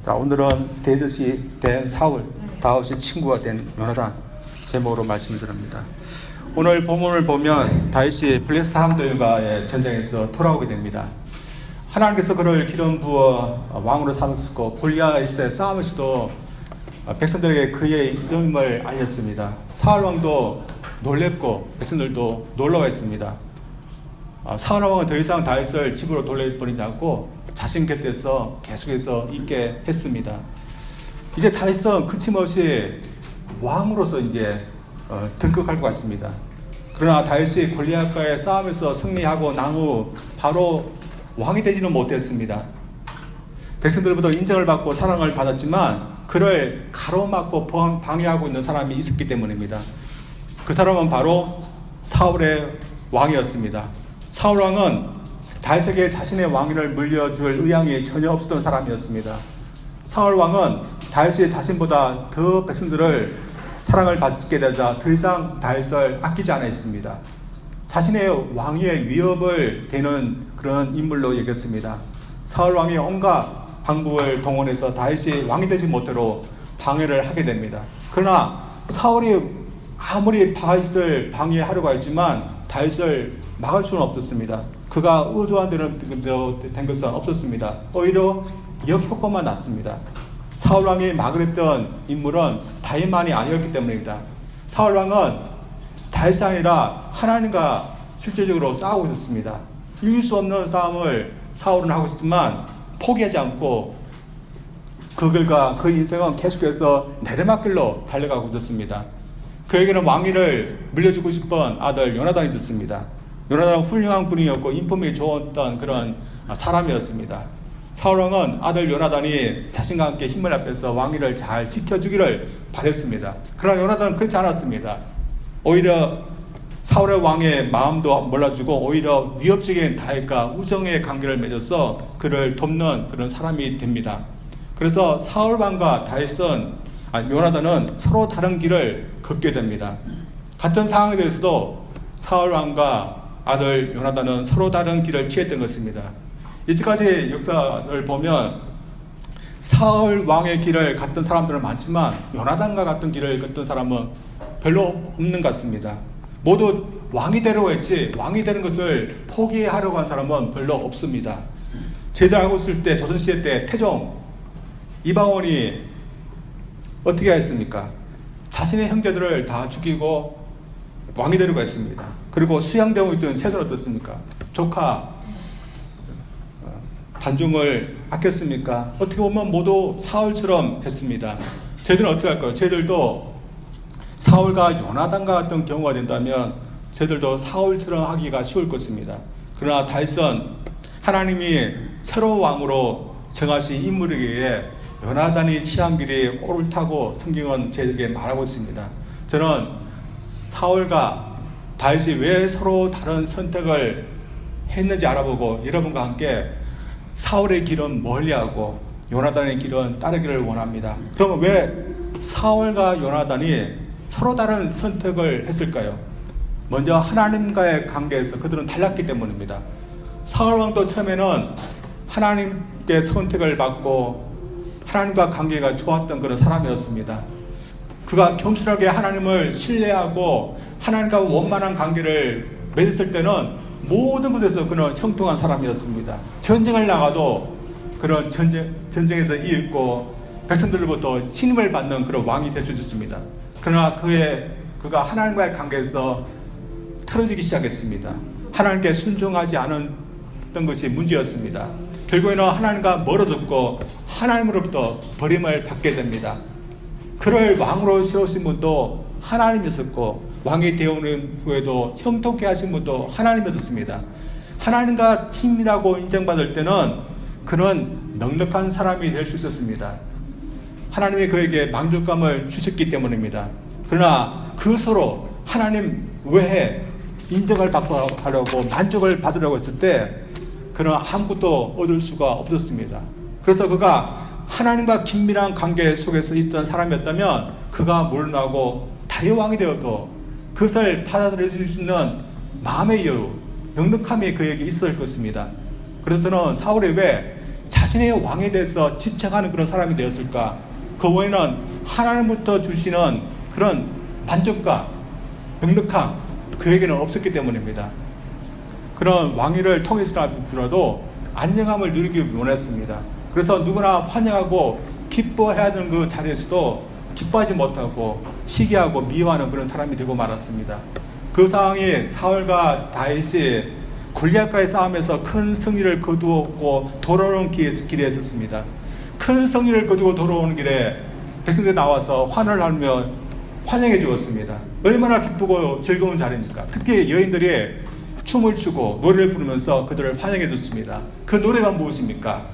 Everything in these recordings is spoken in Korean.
자, 오늘은 데이빗이 된 사울, 다윗의 친구가 된 요나단 제목으로 말씀을 드립니다. 오늘 본문을 보면 다윗이 블레셋 사람들과의 전쟁에서 돌아오게 됩니다. 하나님께서 그를 기름 부어 왕으로 삼으시고 골리앗의 싸움에서도 백성들에게 그의 이름을 알렸습니다. 사울 왕도 놀랬고 백성들도 놀라워했습니다. 사울 왕은 더 이상 다윗을 집으로 돌려보내지 않고 자신 곁에서 계속해서 있게 했습니다. 이제 다윗은 그침없이 왕으로서 이제 등극할 것 같습니다. 그러나 다윗이 골리앗과의 싸움에서 승리하고 난 후 바로 왕이 되지는 못했습니다. 백성들부터 인정을 받고 사랑을 받았지만 그를 가로막고 방해하고 있는 사람이 있었기 때문입니다. 그 사람은 바로 사울의 왕이었습니다. 사울 왕은 다윗에게 자신의 왕위를 물려줄 의향이 전혀 없었던 사람이었습니다. 사울 왕은 다윗이 자신보다 더 백성들을 사랑을 받게 되자 더 이상 다윗을 아끼지 않아 있습니다. 자신의 왕위에 위협을 되는 그런 인물로 여겼습니다. 사울 왕이 온갖 방법을 동원해서 다윗이 왕이 되지 못하도록 방해를 하게 됩니다. 그러나 사울이 아무리 다윗을 방해하려고 했지만 다윗을 막을 수는 없었습니다. 그가 의도한 대로 된 것은 없었습니다. 오히려 역효과만 났습니다. 사울 왕이 막으랬던 인물은 다윗만이 아니었기 때문입니다. 사울 왕은 다윗이 아니라 하나님과 실제적으로 싸우고 있었습니다. 이길 수 없는 싸움을 사울은 하고 있지만 포기하지 않고 그들과 그 인생은 계속해서 내리막길로 달려가고 있었습니다. 그에게는 왕위를 물려주고 싶은 아들 요나단이 있었습니다. 요나단은 훌륭한 군인이었고 인품이 좋았던 그런 사람이었습니다. 사울 왕은 아들 요나단이 자신과 함께 힘을 합해서 왕위를 잘 지켜주기를 바랬습니다. 그러나 요나단은 그렇지 않았습니다. 오히려 사울의 왕의 마음도 몰라주고 오히려 위협적인 다윗과 우정의 관계를 맺어서 그를 돕는 그런 사람이 됩니다. 그래서 사울 왕과 요나단은 서로 다른 길을 걷게 됩니다. 같은 상황에 대해서도 사울 왕과 아들 요나단은 서로 다른 길을 취했던 것입니다. 이제까지 역사를 보면 사울 왕의 길을 갔던 사람들은 많지만 요나단과 같은 길을 걷던 사람은 별로 없는 것 같습니다. 모두 왕이 되려고 했지 왕이 되는 것을 포기하려고 한 사람은 별로 없습니다. 제대로 알고 있을 때 조선시대 때 태종 이방원이 어떻게 했습니까? 자신의 형제들을 다 죽이고 왕이 되려고 했습니다. 그리고 수양되고 있던 세조는 어떻습니까? 조카 단중을 아꼈습니까? 어떻게 보면 모두 사울처럼 했습니다. 저희들은 어떻게 할까요? 저희들도 사울과 요나단과 같은 경우가 된다면 저희들도 사울처럼 하기가 쉬울 것입니다. 그러나 다윗은 하나님이 새로운 왕으로 정하신 인물에게 요나단이 취한 길이 옳다고 성경은 저희에게 말하고 있습니다. 저는 사울과 다윗이 왜 서로 다른 선택을 했는지 알아보고 여러분과 함께 사울의 길은 멀리하고 요나단의 길은 따르기를 원합니다. 그러면 왜 사울과 요나단이 서로 다른 선택을 했을까요? 먼저 하나님과의 관계에서 그들은 달랐기 때문입니다. 사울 왕도 처음에는 하나님께 선택을 받고 하나님과 관계가 좋았던 그런 사람이었습니다. 그가 겸손하게 하나님을 신뢰하고 하나님과 원만한 관계를 맺었을 때는 모든 것에서 그는 형통한 사람이었습니다. 전쟁을 나가도 그런 전쟁에서 이겼고 백성들로부터 신임을 받는 그런 왕이 되어주셨습니다. 그러나 그가 하나님과의 관계에서 틀어지기 시작했습니다. 하나님께 순종하지 않았던 것이 문제였습니다. 결국에는 하나님과 멀어졌고 하나님으로부터 버림을 받게 됩니다. 그를 왕으로 세우신 분도 하나님이었고 왕이 되어오는 후에도 형통케 하신 분도 하나님이었습니다. 하나님과 친밀하고 인정받을 때는 그는 넉넉한 사람이 될 수 있었습니다. 하나님이 그에게 만족감을 주셨기 때문입니다. 그러나 그 서로 하나님 외에 인정을 받고 하려고 만족을 받으려고 했을 때 그는 아무것도 얻을 수가 없었습니다. 그래서 그가 하나님과 긴밀한 관계 속에서 있던 사람이었다면 그가 물러나고 다윗 왕이 되어도 그것을 받아들일 수 있는 마음의 여유, 넉넉함이 그에게 있을 것입니다. 그래서는 사울이 왜 자신의 왕에 대해서 집착하는 그런 사람이 되었을까? 그 원인은 하나님부터 주시는 그런 만족과 넉넉함 그에게는 없었기 때문입니다. 그런 왕위를 통해서라도 안정함을 누리기 원했습니다. 그래서 누구나 환영하고 기뻐해야 되는 그 자리에서도 기뻐하지 못하고 시기하고 미워하는 그런 사람이 되고 말았습니다. 그 상황이 사울과 다윗이 골리앗과의 싸움에서 큰 승리를 거두고 돌아오는 길에 있었습니다. 큰 승리를 거두고 돌아오는 길에 백성들이 나와서 환호를 하며 환영해 주었습니다. 얼마나 기쁘고 즐거운 자리입니까? 특히 여인들이 춤을 추고 노래를 부르면서 그들을 환영해 줬습니다. 그 노래가 무엇입니까?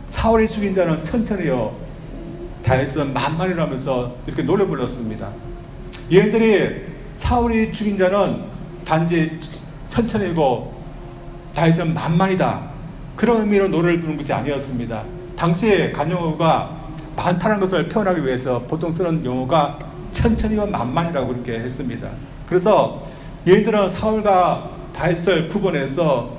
사울이 죽인 자는 천천히요, 다윗은 만만이라면서 이렇게 노래 불렀습니다. 여인들이 사울이 죽인 자는 단지 천천히고 다윗은 만만이다, 그런 의미로 노래를 부르는 것이 아니었습니다. 당시에 간용어가 많다는 것을 표현하기 위해서 보통 쓰는 용어가 천천히와 만만이라고 그렇게 했습니다. 그래서 여인들은 사울과 다윗을 구분해서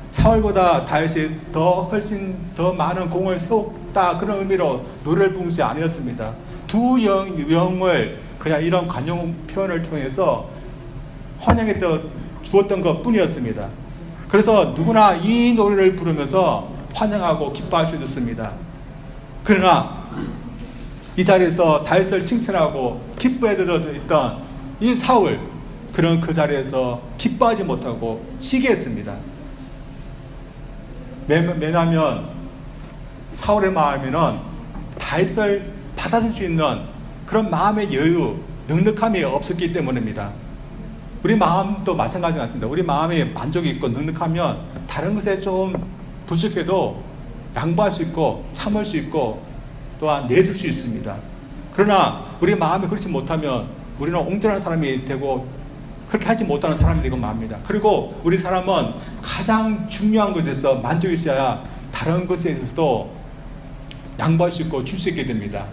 사울보다 다윗이 훨씬 더 많은 공을 세웠다, 그런 의미로 노래를 부른 것이 아니었습니다. 두 영을 그냥 이런 관용 표현을 통해서 환영해 주었던 것 뿐이었습니다. 그래서 누구나 이 노래를 부르면서 환영하고 기뻐할 수 있었습니다. 그러나 이 자리에서 다윗을 칭찬하고 기뻐해 들어있던 이 사울, 그런 그 자리에서 기뻐하지 못하고 시기했습니다. 왜냐하면 사울의 마음에는 다윗을 받아줄 수 있는 그런 마음의 여유, 넉넉함이 없었기 때문입니다. 우리 마음도 마찬가지 같습니다. 우리 마음에 만족이 있고 넉넉하면 다른 것에 좀 부족해도 양보할 수 있고 참을 수 있고 또한 내줄 수 있습니다. 그러나 우리 마음이 그렇지 못하면 우리는 옹졸한 사람이 되고 그렇게 하지 못하는 사람이 되고 맙니다. 그리고 우리 사람은 가장 중요한 것에서 만족이 있어야 다른 것에 있어서도 양보할 수 있고 줄 수 있게 됩니다.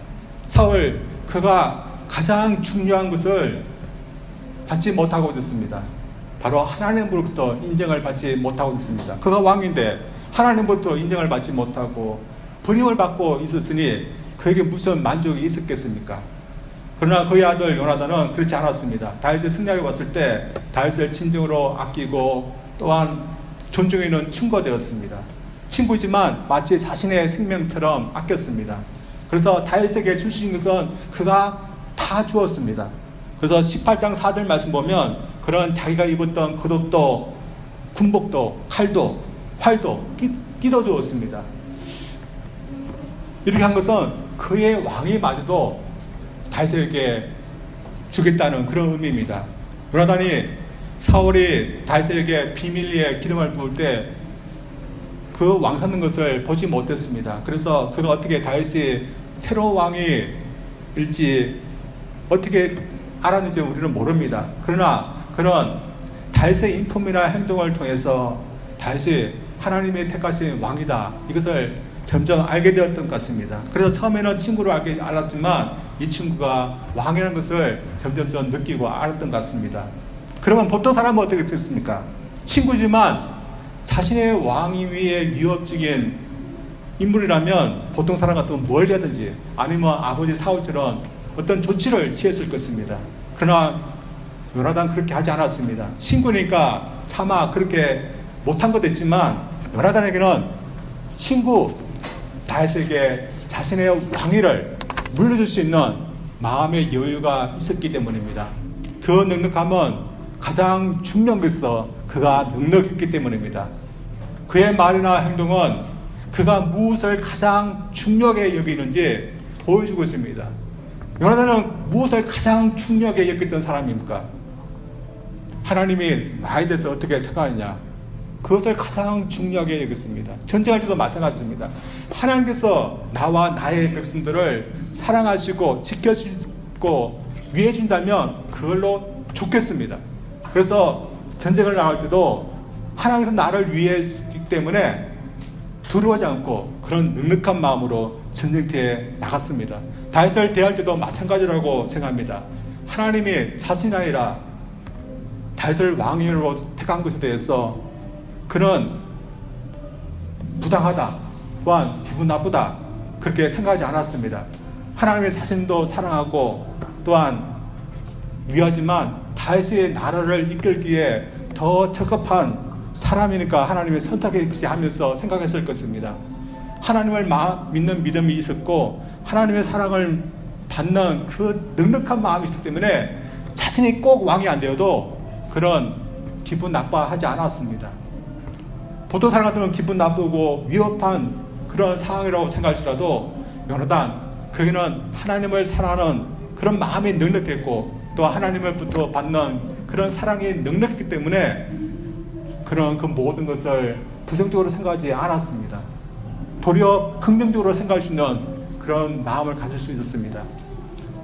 사울, 그가 가장 중요한 것을 받지 못하고 있었습니다. 바로 하나님으로부터 인정을 받지 못하고 있습니다. 그가 왕인데 하나님으로부터 인정을 받지 못하고 버림을 받고 있었으니 그에게 무슨 만족이 있었겠습니까? 그러나 그의 아들 요나단은 그렇지 않았습니다. 다윗을 승리하고 왔을 때 다윗을 친정으로 아끼고 또한 존중해는 친구가 되었습니다. 친구지만 마치 자신의 생명처럼 아꼈습니다. 그래서 다윗에게 줄 수 있는 것은 그가 다 주었습니다. 그래서 18장 4절 말씀 보면 그런 자기가 입었던 겉옷도 군복도 칼도 활도 끼워 주었습니다. 이렇게 한 것은 그의 왕이 마저도 다윗에게 주겠다는 그런 의미입니다. 요나단이 사울이 다윗에게 비밀리에 기름을 부을 때 그 왕 삼는 것을 보지 못했습니다. 그래서 그가 어떻게 다윗이 새로운 왕이 일지 어떻게 알았는지 우리는 모릅니다. 그러나 그런 다윗의 인품이나 행동을 통해서 다윗이 하나님의 택하신 왕이다, 이것을 점점 알게 되었던 것 같습니다. 그래서 처음에는 친구로 알았지만 이 친구가 왕이라는 것을 점점 느끼고 알았던 것 같습니다. 그러면 보통 사람은 어떻게 됐습니까? 친구지만 자신의 왕위 위에 위협적인 인물이라면 보통 사람 같으면 뭘 해야든지, 아니면 아버지 사울처럼 어떤 조치를 취했을 것입니다. 그러나 요나단 그렇게 하지 않았습니다. 친구니까 차마 그렇게 못한 것도 있지만 요나단에게는 친구 다윗에게 자신의 왕위를 물려줄 수 있는 마음의 여유가 있었기 때문입니다. 그 넉넉함은 가장 중요한 것에서 그가 넉넉했기 때문입니다. 그의 말이나 행동은 그가 무엇을 가장 중요하게 여기는지 보여주고 있습니다. 요나단은 무엇을 가장 중요하게 여겼던 사람입니까? 하나님이 나에 대해서 어떻게 생각하느냐, 그것을 가장 중요하게 여겼습니다. 전쟁할 때도 마찬가지입니다. 하나님께서 나와 나의 백성들을 사랑하시고 지켜주시고 위해준다면 그걸로 좋겠습니다. 그래서 전쟁을 나갈 때도 하나님께서 나를 위했기 때문에 두려워하지 않고 그런 넉넉한 마음으로 전쟁터에 나갔습니다. 다윗을 대할 때도 마찬가지라고 생각합니다. 하나님이 자신이 아니라 다윗을 왕으로 택한 것에 대해서 그는 부당하다, 또한 기분 나쁘다 그렇게 생각하지 않았습니다. 하나님의 자신도 사랑하고 또한 위하지만 다윗의 나라를 이끌기에 더 적합한 사람이니까 하나님의 선택했지 하면서 생각했을 것입니다. 하나님을 믿는 믿음이 있었고 하나님의 사랑을 받는 그 넉넉한 마음이 있기 때문에 자신이 꼭 왕이 안 되어도 그런 기분 나빠하지 않았습니다. 보통 사람 같으면 기분 나쁘고 위협한 그런 상황이라고 생각할지라도 요나단 그에는 하나님을 사랑하는 그런 마음이 넉넉했고 또 하나님을부터 받는 그런 사랑이 넉넉했기 때문에 그런 그 모든 것을 부정적으로 생각하지 않았습니다. 도리어 긍정적으로 생각할 수 있는 그런 마음을 가질 수 있었습니다.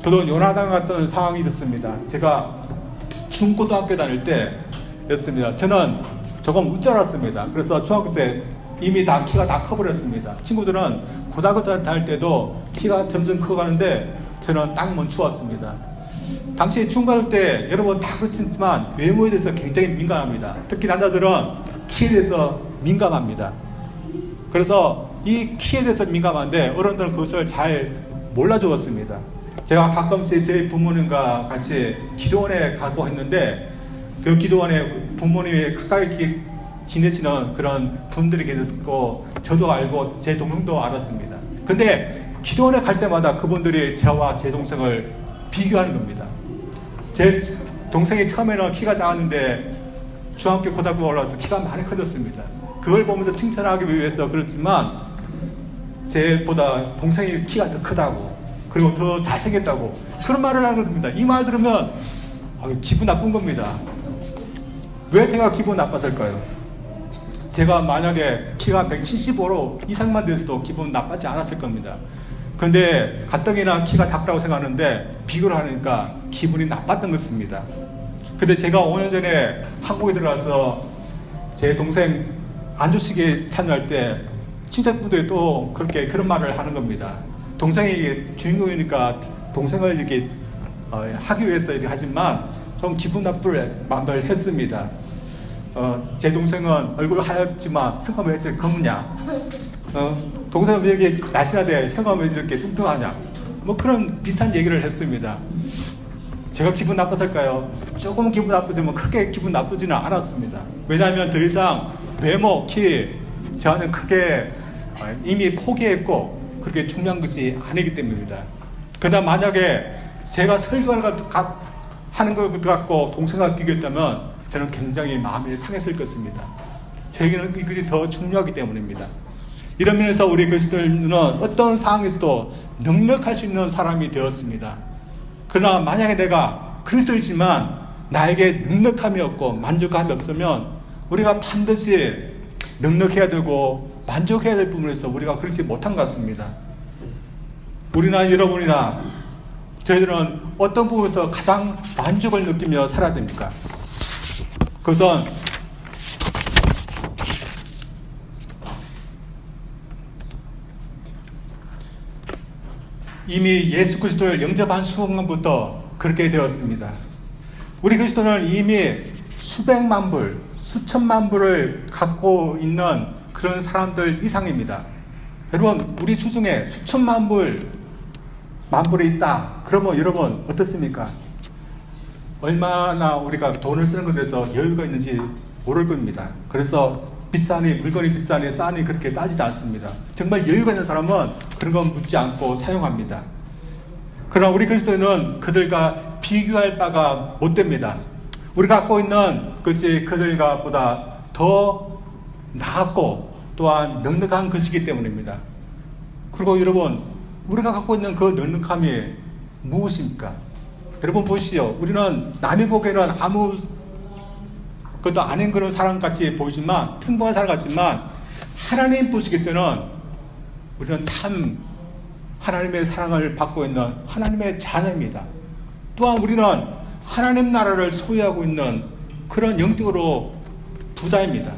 저도 요나단 같은 상황이 있었습니다. 제가 중고등학교 다닐 때였습니다. 저는 조금 웃자랐습니다. 그래서 중학교 때 이미 키가 다 커버렸습니다. 친구들은 고등학교 다닐 때도 키가 점점 커가는데 저는 딱 멈추었습니다. 당시 중고등학교 때 여러분 다 그렇지만 외모에 대해서 굉장히 민감합니다. 특히 남자들은 키에 대해서 민감합니다. 그래서 이 키에 대해서 민감한데 어른들은 그것을 잘 몰라주었습니다. 제가 가끔씩 저희 부모님과 같이 기도원에 가고 했는데 그 기도원에 부모님이 가까이 지내시는 그런 분들이 계셨고 저도 알고 제 동생도 알았습니다. 근데 기도원에 갈 때마다 그분들이 저와 제 동생을 비교하는 겁니다. 제 동생이 처음에는 키가 작았는데 중학교 고등학교 올라와서 키가 많이 커졌습니다. 그걸 보면서 칭찬하기 위해서 그렇지만 제보다 동생이 키가 더 크다고 그리고 더 잘생겼다고 그런 말을 하는 것입니다. 이 말 들으면 기분 나쁜 겁니다. 왜 제가 기분 나빴을까요? 제가 만약에 키가 175로 이상만 돼서도 기분 나쁘지 않았을 겁니다. 근데 가뜩이나 키가 작다고 생각하는데 비교를 하니까 기분이 나빴던 것입니다. 근데 제가 5년 전에 한국에 들어가서 제 동생 안조식에 참여할 때 친척분들이 또 그런 말을 하는 겁니다. 동생이 주인공이니까 동생을 이렇게 하기 위해서 이렇게 하지만 좀 기분 나쁠 말을 했습니다. 제 동생은 얼굴 하얗지만 혀가 왜 이렇게 검냐? 동생은 왜 이렇게 날씬하대 혀가 왜 이렇게 뚱뚱하냐? 뭐 그런 비슷한 얘기를 했습니다. 제가 기분 나빴을까요? 조금 기분 나쁘지만 크게 기분 나쁘지는 않았습니다. 왜냐하면 더 이상 외모, 키 저는 크게 이미 포기했고 그렇게 중요한 것이 아니기 때문입니다. 그러나 만약에 제가 설교를 하는 것 갖고 동생과 비교했다면 저는 굉장히 마음이 상했을 것입니다. 제게는 이것이 더 중요하기 때문입니다. 이런 면에서 우리 그리스도인은 어떤 상황에서도 넉넉할 수 있는 사람이 되었습니다. 그러나 만약에 내가 그리스도이지만 나에게 넉넉함이 없고 만족감이 없으면 우리가 반드시 넉넉해야 되고 만족해야 될 부분에서 우리가 그렇지 못한 것 같습니다. 우리나 여러분이나 저희들은 어떤 부분에서 가장 만족을 느끼며 살아야 됩니까? 그것은 이미 예수 그리스도를 영접한 순간부터 그렇게 되었습니다. 우리 그리스도는 이미 수백만 불, 수천만 불을 갖고 있는 그런 사람들 이상입니다. 여러분, 우리 주중에 수천만 불, 만불이 있다. 그러면 여러분 어떻습니까? 얼마나 우리가 돈을 쓰는 것에 대해서 여유가 있는지 모를 겁니다. 그래서 비싸니, 물건이 비싸니, 싸니 그렇게 따지지 않습니다. 정말 여유가 있는 사람은 그런 건 묻지 않고 사용합니다. 그러나 우리 그리스도인은 그들과 비교할 바가 못 됩니다. 우리가 갖고 있는 것이 그들과 보다 더 나았고 또한 넉넉한 것이기 때문입니다. 그리고 여러분, 우리가 갖고 있는 그 넉넉함이 무엇입니까? 여러분 보시죠. 우리는 남이 보기에는 아무 것도 아닌 그런 사람같이 보이지만, 평범한 사람 같지만 하나님 보시기 때는 우리는 참 하나님의 사랑을 받고 있는 하나님의 자녀입니다. 또한 우리는 하나님 나라를 소유하고 있는 그런 영적으로 부자입니다.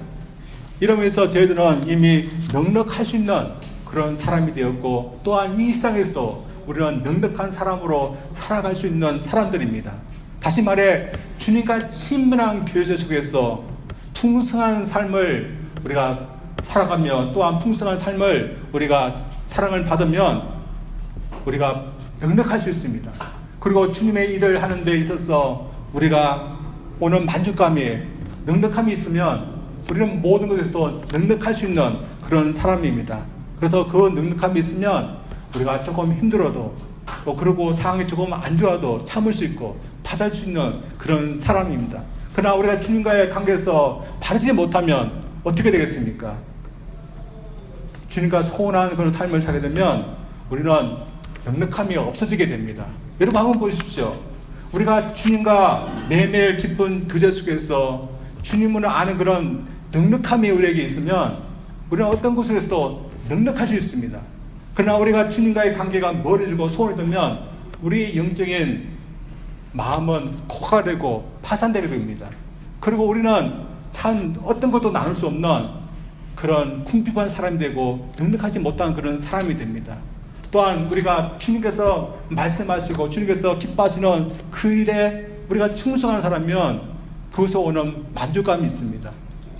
이러면서 저희들은 이미 넉넉할 수 있는 그런 사람이 되었고, 또한 이 세상에서도 우리는 넉넉한 사람으로 살아갈 수 있는 사람들입니다. 다시 말해, 주님과 친밀한 교제 속에서 풍성한 삶을 우리가 살아가며 또한 풍성한 삶을 우리가 사랑을 받으면 우리가 넉넉할 수 있습니다. 그리고 주님의 일을 하는 데 있어서 우리가 오는 만족감이 넉넉함이 있으면 우리는 모든 것에서도 넉넉할 수 있는 그런 사람입니다. 그래서 그 넉넉함이 있으면 우리가 조금 힘들어도 그리고 상황이 조금 안 좋아도 참을 수 있고 받을 수 있는 그런 사람입니다. 그러나 우리가 주님과의 관계에서 바르지 못하면 어떻게 되겠습니까? 주님과 소원한 그런 삶을 살게 되면 우리는 넉넉함이 없어지게 됩니다. 여러분 한번 보십시오. 우리가 주님과 매일매일 기쁜 교제 속에서 주님을 아는 그런 넉넉함이 우리에게 있으면 우리는 어떤 곳에서도 넉넉할 수 있습니다. 그러나 우리가 주님과의 관계가 멀어지고 소원이 되면 우리의 영적인 마음은 고갈되고 파산되게 됩니다. 그리고 우리는 참 어떤 것도 나눌 수 없는 그런 궁핍한 사람이 되고 넉넉하지 못한 그런 사람이 됩니다. 또한 우리가 주님께서 말씀하시고 주님께서 기뻐하시는 그 일에 우리가 충성하는 사람이면 그것에서 오는 만족감이 있습니다.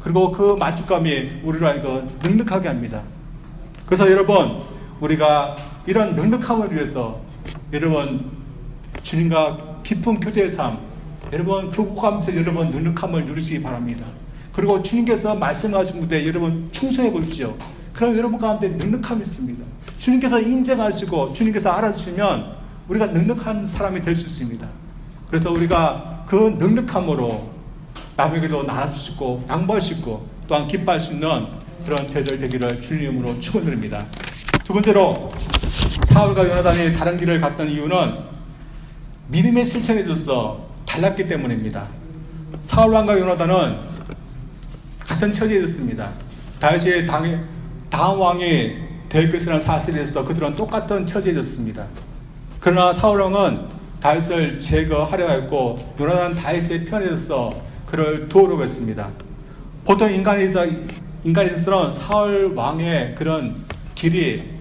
그리고 그 만족감이 우리를 알고 넉넉하게 합니다. 그래서 여러분 우리가 이런 넉넉함을 위해서 여러분 주님과 깊은 교제의 삶 여러분 그 호감에서 여러분 넉넉함을 누리시기 바랍니다. 그리고 주님께서 말씀하신 무대 여러분 충성해 보십시오. 그럼 여러분 가운데 넉넉함이 있습니다. 주님께서 인정하시고 주님께서 알아주시면 우리가 넉넉한 사람이 될 수 있습니다. 그래서 우리가 그 넉넉함으로 남에게도 나눠주시고 양보할 수 있고 또한 기뻐할 수 있는 그런 제자들 되기를 주님으로 축원드립니다. 두 번째로 사울과 요나단이 다른 길을 갔던 이유는 믿음의 실천에 있어서 달랐기 때문입니다. 사울 왕과 요나단은 같은 처지에 있었습니다. 다윗이 다음 왕이 될 것이라는 사실에서 그들은 똑같은 처지에 있었습니다. 그러나 사울 왕은 다윗을 제거하려 했고 요나단은 다윗의 편에 서서 그를 도우려고 했습니다. 보통 인간에서는 사울 왕의 그런 길이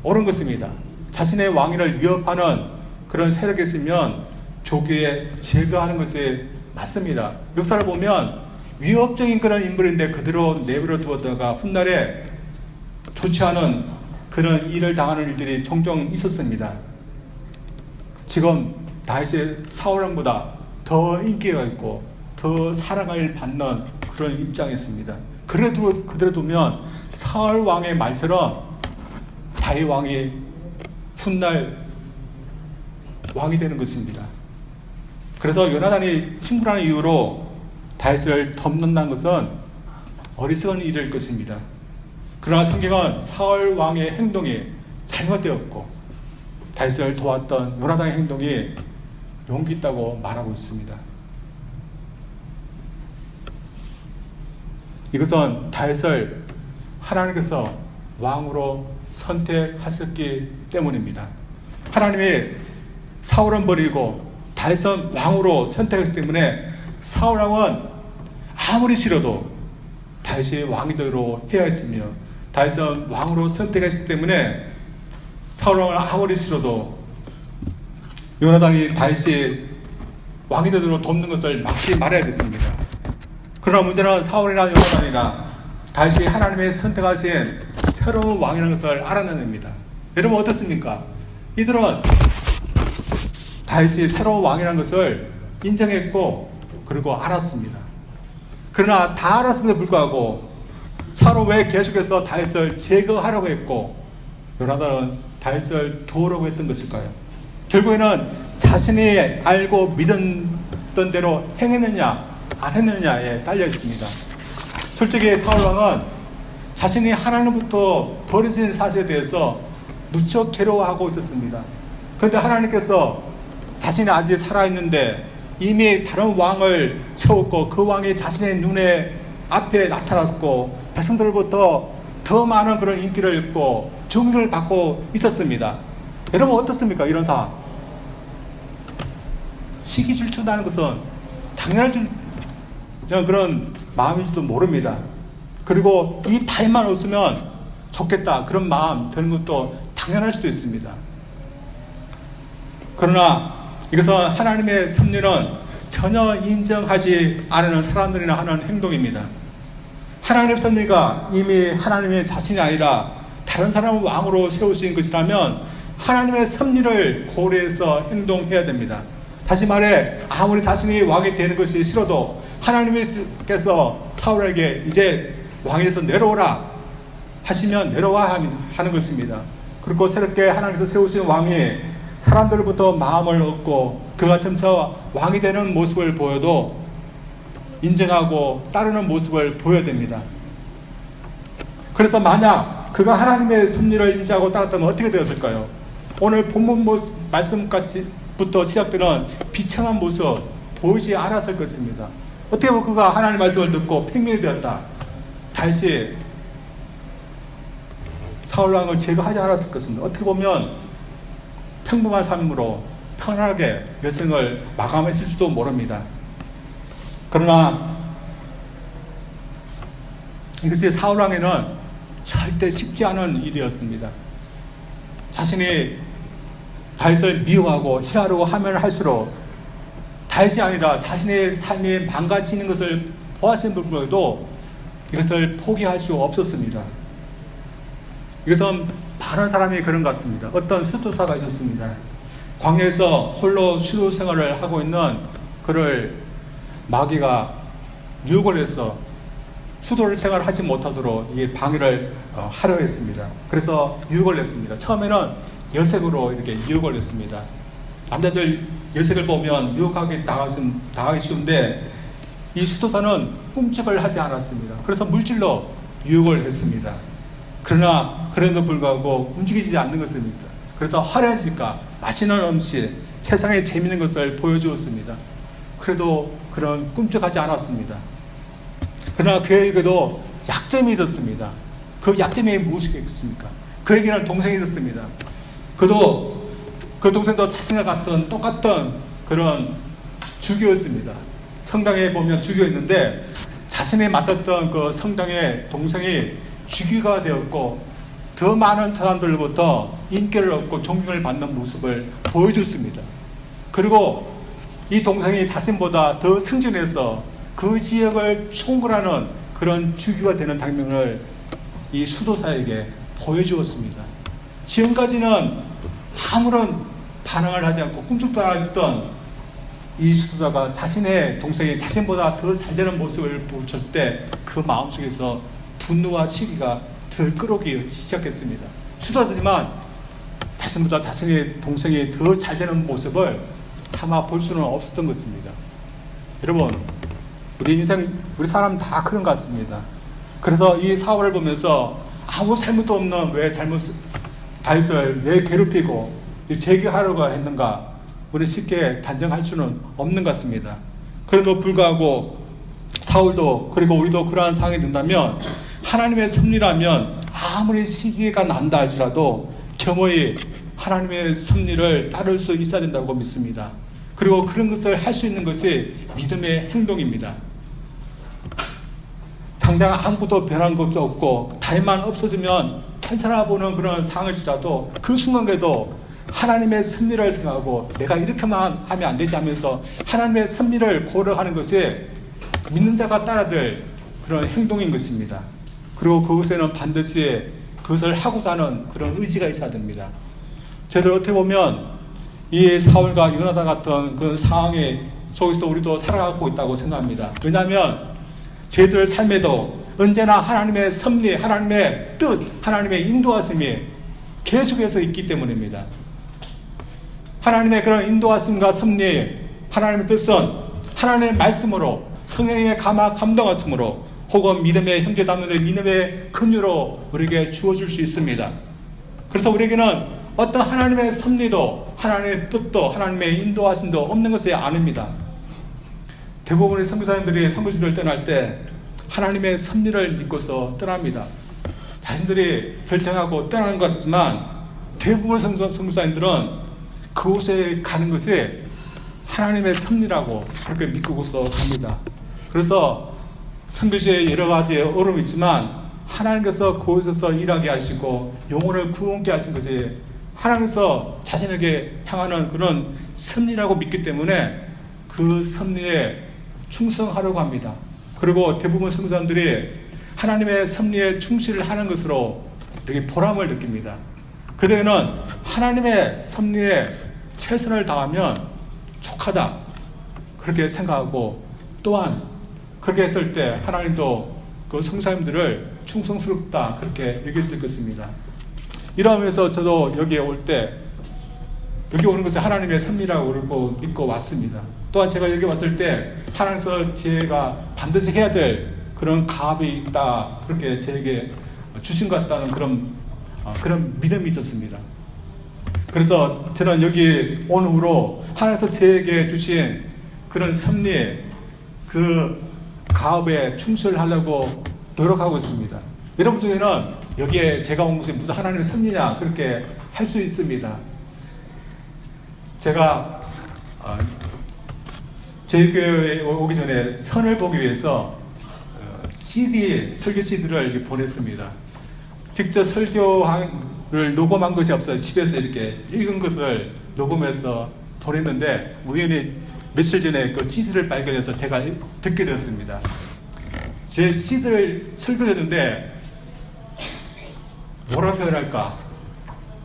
옳은 것입니다. 자신의 왕위를 위협하는 그런 세력이 있으면 조기에 제거하는 것이 맞습니다. 역사를 보면 위협적인 그런 인물인데 그대로 내버려 두었다가 훗날에 좋지 않은 그런 일을 당하는 일들이 종종 있었습니다. 지금 다윗이 사울 왕보다 더 인기가 있고 더 사랑을 받는 그런 입장에 있습니다. 그대로 두면 사울 왕의 말처럼 다윗 왕이 훗날 왕이 되는 것입니다. 그래서 요나단이 친구라는 이유로 다윗을 덮는다는 것은 어리석은 일일 것입니다. 그러나 성경은 사울 왕의 행동이 잘못되었고 다윗을 도왔던 요나단의 행동이 용기 있다고 말하고 있습니다. 이것은 다윗을 하나님께서 왕으로 선택하셨기 때문입니다. 하나님이 사울은 버리고 다윗은 왕으로 선택했기 때문에 사울 왕은 아무리 싫어도 다윗이 왕이 되도록 해야 했으며 다윗은 왕으로 선택했기 때문에 사울 왕을 아무리 싫어도 요나단이 다윗이 왕이 되도록 돕는 것을 막지 말아야 됐습니다. 그러나 문제는 사울이나 요나단이나 다윗이 하나님의 선택하신 새로운 왕이라는 것을 알아냅니다. 여러분 어떻습니까? 이들은 다윗이 새로운 왕이라는 것을 인정했고 그리고 알았습니다. 그러나 다 알았음에도 불구하고 차로 왜 계속해서 다윗을 제거하려고 했고 요나단은 다윗을 도우려고 했던 것일까요? 결국에는 자신이 알고 믿었던 대로 행했느냐 안 했느냐에 달려 있습니다. 솔직히 사울 왕은 자신이 하나님부터 버려진 사실에 대해서 무척 괴로워하고 있었습니다. 그런데 하나님께서 자신이 아직 살아있는데 이미 다른 왕을 세웠고 그 왕이 자신의 눈에 앞에 나타났고 백성들로부터 더 많은 그런 인기를 얻고 존경을 받고 있었습니다. 여러분 어떻습니까? 이런 상황. 시기 질투나는 것은 당연할 그런 마음인지도 모릅니다. 그리고 이 다윗만 없으면 좋겠다 그런 마음 드는 것도 당연할 수도 있습니다. 그러나 이것은 하나님의 섭리는 전혀 인정하지 않는 사람들이나 하는 행동입니다. 하나님의 섭리가 이미 하나님의 자신이 아니라 다른 사람을 왕으로 세우신 것이라면 하나님의 섭리를 고려해서 행동해야 됩니다. 다시 말해 아무리 자신이 왕이 되는 것이 싫어도 하나님께서 사울에게 이제 왕에서 내려오라 하시면 내려와 하는 것입니다. 그리고 새롭게 하나님께서 세우신 왕이 사람들로부터 마음을 얻고 그가 점차 왕이 되는 모습을 보여도 인정하고 따르는 모습을 보여야 됩니다. 그래서 만약 그가 하나님의 섭리를 인지하고 따랐다면 어떻게 되었을까요? 오늘 본문 말씀까지부터 시작되는 비참한 모습 보이지 않았을 것입니다. 어떻게 보면 그가 하나님의 말씀을 듣고 팽민이 되었다. 다시 사울왕을 제거하지 않았을 것입니다. 어떻게 보면 평범한 삶으로 편안하게 여생을 마감했을지도 모릅니다. 그러나 이것이 사울왕에는 절대 쉽지 않은 일이었습니다. 자신이 다윗을 미워하고 해하려고 하면 할수록 다윗이 아니라 자신의 삶이 망가지는 것을 보았음에도 불구하고 이것을 포기할 수 없었습니다. 이것은 많은 사람이 그런 것 같습니다. 어떤 수도사가 있었습니다. 광야에서 홀로 수도 생활을 하고 있는 그를 마귀가 유혹을 해서 수도를 생활하지 못하도록 이 방해를 하려 했습니다. 그래서 유혹을 했습니다. 처음에는 여색으로 이렇게 유혹을 했습니다. 남자들 여색을 보면 유혹하기 당하기 쉬운데 이 수도사는 꿈쩍을 하지 않았습니다. 그래서 물질로 유혹을 했습니다. 그러나 그럼에도 불구하고 움직이지 않는 것입니다. 그래서 화려하니까 맛있는 음식, 세상에 재미있는 것을 보여주었습니다. 그래도 그런 꿈쩍하지 않았습니다. 그러나 그에게도 약점이 있었습니다. 그 약점이 무엇이겠습니까? 그에게는 동생이 있었습니다. 그도 그 동생도 자신과 같은 똑같은 그런 주교였습니다. 성당에 보면 주교였는데 자신이 맡았던 그 성당의 동생이 주교가 되었고 더 많은 사람들로부터 인기를 얻고 존경을 받는 모습을 보여줬습니다. 그리고 이 동생이 자신보다 더 승진해서 그 지역을 총괄하는 그런 주교가 되는 장면을 이 수도사에게 보여주었습니다. 지금까지는 아무런 반항을 하지 않고 꿈쩍도 안 했던 이 수도사가 자신의 동생이 자신보다 더 잘되는 모습을 보였을 때 그 마음속에서 분노와 시기가 들끓기 시작했습니다. 수도사지만 자신보다 자신의 동생이 더 잘되는 모습을 차마 볼 수는 없었던 것입니다. 여러분, 우리 인생, 우리 사람 다 그런 것 같습니다. 그래서 이 사울을 보면서 아무 잘못도 없는 왜 다윗을 왜 괴롭히고 제기하려고 했는가, 우리 쉽게 단정할 수는 없는 것 같습니다. 그럼에도 불구하고 사울도 그리고 우리도 그러한 상황이 된다면 하나님의 섭리라면 아무리 시기가 난다 할지라도 겸허히 하나님의 섭리를 따를 수 있어야 된다고 믿습니다. 그리고 그런 것을 할 수 있는 것이 믿음의 행동입니다. 당장 아무것도 변한 것도 없고 다윗만 없어지면 괜찮아 보는 그런 상황일지라도 그 순간에도 하나님의 섭리를 생각하고 내가 이렇게만 하면 안 되지 하면서 하나님의 섭리를 고려하는 것이 믿는 자가 따라들 그런 행동인 것입니다. 그리고 그것에는 반드시 그것을 하고자 하는 그런 의지가 있어야 됩니다. 저희들 어떻게 보면 이 사울과 요나단 같은 그 상황에 속에서 우리도 살아가고 있다고 생각합니다. 왜냐하면 저희들 삶에도 언제나 하나님의 섭리, 하나님의 뜻, 하나님의 인도하심이 계속해서 있기 때문입니다. 하나님의 그런 인도하심과 섭리, 하나님의 뜻은 하나님의 말씀으로 성령의 감동하심으로 혹은 믿음의 형제자매들의 믿음의 근유로 우리에게 주어줄 수 있습니다. 그래서 우리에게는 어떤 하나님의 섭리도 하나님의 뜻도 하나님의 인도하심도 없는 것이 아닙니다. 대부분의 선교사님들이 선교지를 떠날 때 하나님의 섭리를 믿고서 떠납니다. 자신들이 결정하고 떠나는 것 같지만 대부분의 선교사님들은 그곳에 가는 것이 하나님의 섭리라고 그렇게 믿고서 갑니다. 그래서 선교지에 여러 가지 어려움이 있지만 하나님께서 그곳에서 일하게 하시고 영혼을 구원케 하신 것이 하나님께서 자신에게 향하는 그런 섭리라고 믿기 때문에 그 섭리에 충성하려고 합니다. 그리고 대부분 선교사님들이 하나님의 섭리에 충실하는 것으로 되게 보람을 느낍니다. 그대는 하나님의 섭리에 최선을 다하면 족하다 그렇게 생각하고, 또한 그렇게 했을 때 하나님도 그 성사님들을 충성스럽다 그렇게 여겼을 것입니다. 이러면서 저도 여기에 올 때 여기 오는 것이 하나님의 섭리라고 그러고 믿고 왔습니다. 또한 제가 여기 왔을 때 하나님께서 제가 반드시 해야 될 그런 가업이 있다 그렇게 저에게 주신 것 같다는 그런 믿음이 있었습니다. 그래서 저는 여기 온 후로 하나님께서 저에게 주신 그런 섭리에 그 가업에 충실하려고 노력하고 있습니다. 여러분 중에는 여기에 제가 온 것이 무슨 하나님의 섭리냐 그렇게 할 수 있습니다. 제가 저희 교회에 오기 전에 선을 보기 위해서 설교 CD를 보냈습니다. 직접 설교를 녹음한 것이 없어요. 집에서 이렇게 읽은 것을 녹음해서 보냈는데 우연히 며칠 전에 그 CD를 발견해서 제가 듣게 되었습니다. 제 CD를 설교했는데 뭐라 표현할까?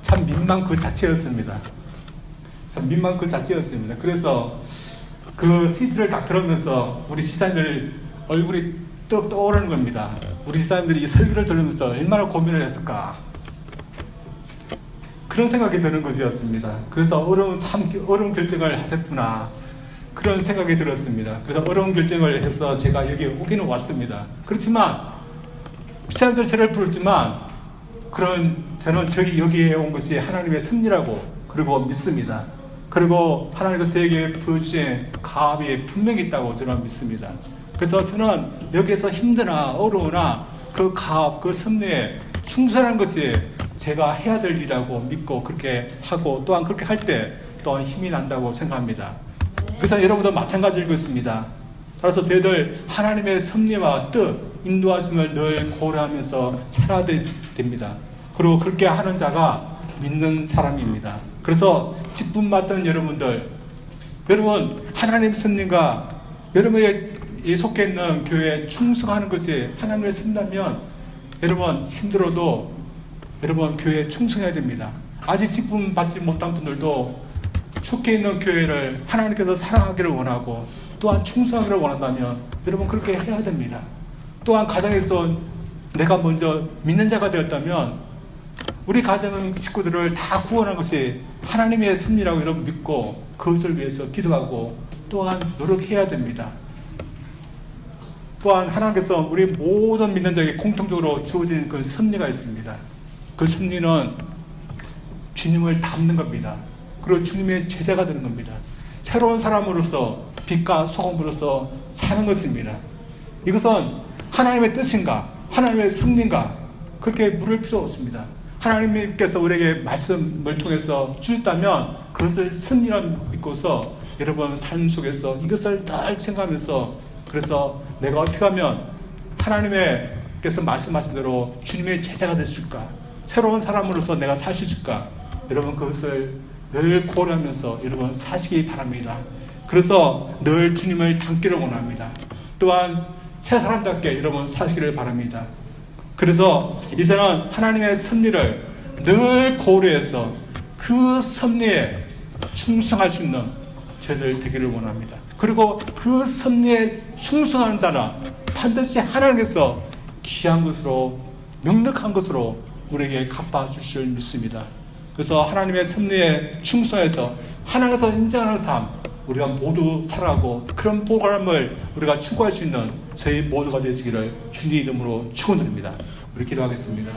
참 민망 그 자체였습니다. 그래서 그 CD를 딱 들으면서 우리 지사님들 얼굴이 떠오르는 겁니다. 우리 지사님들이 이 설교를 들으면서 얼마나 고민을 했을까? 그런 생각이 드는 것이었습니다. 그래서 어려운 결정을 하셨구나 그런 생각이 들었습니다. 그래서 어려운 결정을 해서 제가 여기 오기는 왔습니다. 그렇지만 지사님들 저를 부르지만 저는 여기에 온 것이 하나님의 섭리라고 그리고 믿습니다. 그리고 하나님께서 저에게 부어주신 가업이 분명히 있다고 저는 믿습니다. 그래서 저는 여기에서 힘드나 어려우나 그 가업, 그 섭리에 충실한 것이 제가 해야 될 일이라고 믿고 그렇게 하고, 또한 그렇게 할 때 또한 힘이 난다고 생각합니다. 그래서 여러분도 마찬가지일 것입니다. 따라서 저희들 하나님의 섭리와 뜻, 인도하심을 늘 고려하면서 살아야 됩니다. 그리고 그렇게 하는 자가 믿는 사람입니다. 그래서 직분 맡은 여러분 하나님의 섭리가 여러분이 속해 있는 교회에 충성하는 것이 하나님의 섭리라면 여러분 힘들어도 여러분 교회에 충성해야 됩니다. 아직 직분 받지 못한 분들도 속해 있는 교회를 하나님께서 사랑하기를 원하고 또한 충성하기를 원한다면 여러분 그렇게 해야 됩니다. 또한 가정에서 내가 먼저 믿는 자가 되었다면 우리 가정 식구들을 다 구원한 것이 하나님의 섭리라고 여러분 믿고 그것을 위해서 기도하고 또한 노력해야 됩니다. 또한 하나님께서 우리 모든 믿는 자에게 공통적으로 주어진 그 섭리가 있습니다. 그 섭리는 주님을 닮는 겁니다. 그리고 주님의 제자가 되는 겁니다. 새로운 사람으로서 빛과 소금으로서 사는 것입니다. 이것은 하나님의 뜻인가 하나님의 섭리인가 그렇게 물을 필요 없습니다. 하나님께서 우리에게 말씀을 통해서 주셨다면 그것을 섭리라고 믿고서 여러분 삶 속에서 이것을 늘 생각하면서, 그래서 내가 어떻게 하면 하나님께서 말씀하신 대로 주님의 제자가 될 수 있을까, 새로운 사람으로서 내가 살 수 있을까, 여러분 그것을 늘 고려하면서 여러분 사시기 바랍니다. 그래서 늘 주님을 닮기를 원합니다. 또한 새 사람답게 여러분 사시기를 바랍니다. 그래서 이제는 하나님의 섭리를 늘 고려해서 그 섭리에 충성할 수 있는 저희들 되기를 원합니다. 그리고 그 섭리에 충성하는 자는 반드시 하나님께서 귀한 것으로 넉넉한 것으로 우리에게 갚아주실 줄 믿습니다. 그래서 하나님의 섭리에 충성해서 하나님께서 인정하는 삶 우리가 모두 살아가고 그런 보람을 우리가 추구할 수 있는 저희 모두가 되시기를 주님 이름으로 축원드립니다. 우리 기도하겠습니다.